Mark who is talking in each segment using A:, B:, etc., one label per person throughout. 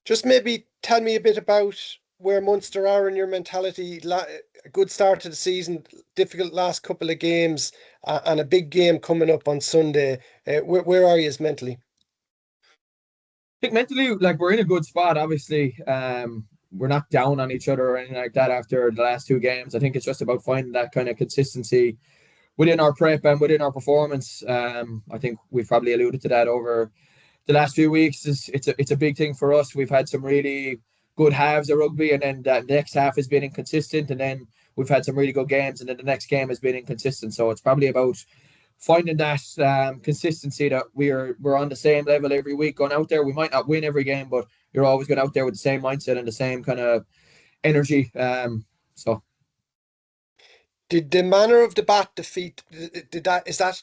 A: Just maybe tell me a bit about where Munster are in your mentality. A good start to the season, difficult last couple of games, and a big game coming up on Sunday. Where are you mentally?
B: I think mentally, like we're in a good spot. Obviously, we're not down on each other or anything like that after the last two games. I think it's just about finding that kind of consistency within our prep and within our performance. I think we've probably alluded to that over the last few weeks. It's a big thing for us. We've had some really good halves of rugby, and then that next half has been inconsistent, and then we've had some really good games, and then the next game has been inconsistent. So it's probably about finding that consistency that we're on the same level every week going out there. We might not win every game, but you're always going out there with the same mindset and the same kind of energy. So
A: Did the manner of the bat defeat, did that, is that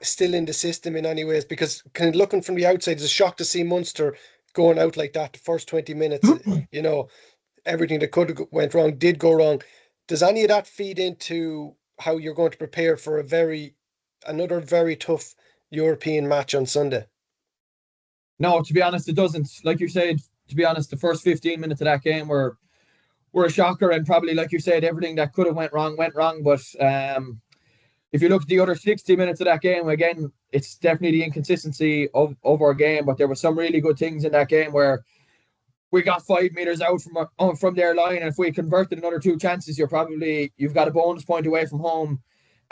A: still in the system in any ways? Because kind of looking from the outside, it's a shock to see Munster going out like that the first 20 minutes. You know, everything that could have went wrong did go wrong. Does any of that feed into how you're going to prepare for another very tough European match on Sunday?
B: no, to be honest, it doesn't. Like you said, to be honest, the first 15 minutes of that game were a shocker, and probably like you said, everything that could have went wrong went wrong. But if you look at the other 60 minutes of that game, again, it's definitely the inconsistency of our game. But there were some really good things in that game where we got 5 meters out from their line, and if we converted another two chances, you've got a bonus point away from home,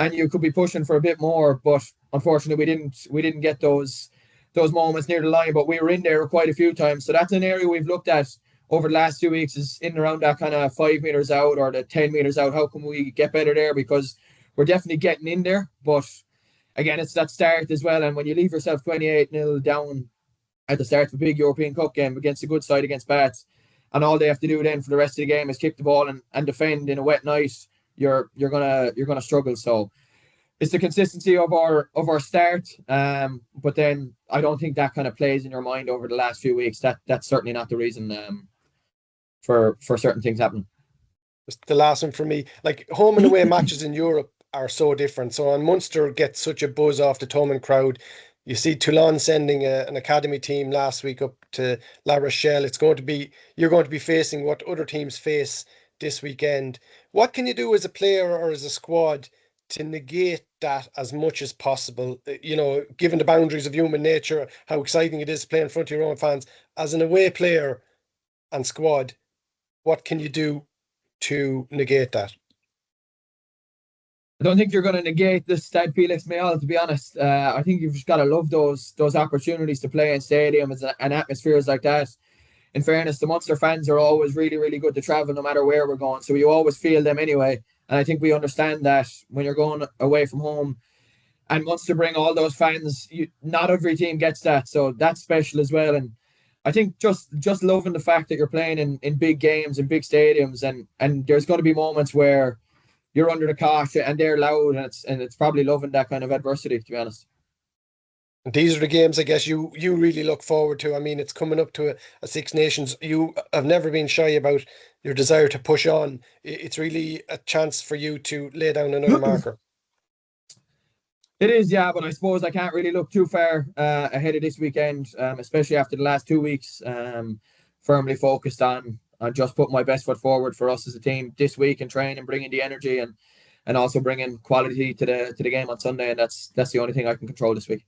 B: and you could be pushing for a bit more. But unfortunately, we didn't get those moments near the line, but we were in there quite a few times. So that's an area we've looked at over the last 2 weeks, is in and around that kind of 5 meters out or the 10 meters out. How can we get better there? Because we're definitely getting in there, but again, it's that start as well. And when you leave yourself 28-0 down at the start of a big European Cup game against a good side, against Bats, and all they have to do then for the rest of the game is kick the ball and defend in a wet night, you're gonna struggle. So it's the consistency of our start. But then I don't think that kind of plays in your mind over the last few weeks. That's certainly not the reason for certain things happening.
A: Just the last one for me, like home and away matches in Europe are so different. So on Munster gets such a buzz off the Toulon crowd. You see Toulon sending an academy team last week up to La Rochelle. You're going to be facing what other teams face this weekend. What can you do as a player or as a squad to negate that as much as possible? Given the boundaries of human nature, how exciting it is to play in front of your own fans. As an away player and squad, what can you do to negate that?
B: I don't think you're going to negate the Stade Felix Mayol, to be honest. I think you've just got to love those opportunities to play in stadiums and atmospheres like that. In fairness, the Munster fans are always really, really good to travel no matter where we're going. So you always feel them anyway. And I think we understand that when you're going away from home and Munster bring all those fans, not every team gets that. So that's special as well. And I think just loving the fact that you're playing in big games in big stadiums, and there's going to be moments where you're under the cosh and they're loud, and it's probably loving that kind of adversity, to be honest.
A: These are the games I guess you really look forward to. I mean, it's coming up to a Six Nations. You have never been shy about your desire to push on. It's really a chance for you to lay down another marker.
B: It is, yeah, but I suppose I can't really look too far ahead of this weekend, especially after the last 2 weeks. Firmly focused on just putting my best foot forward for us as a team this week and training, bringing the energy and also bringing quality to the game on Sunday. And that's the only thing I can control this week.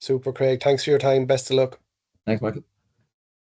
A: Super, Craig. Thanks for your time. Best of luck.
B: Thanks, Michael.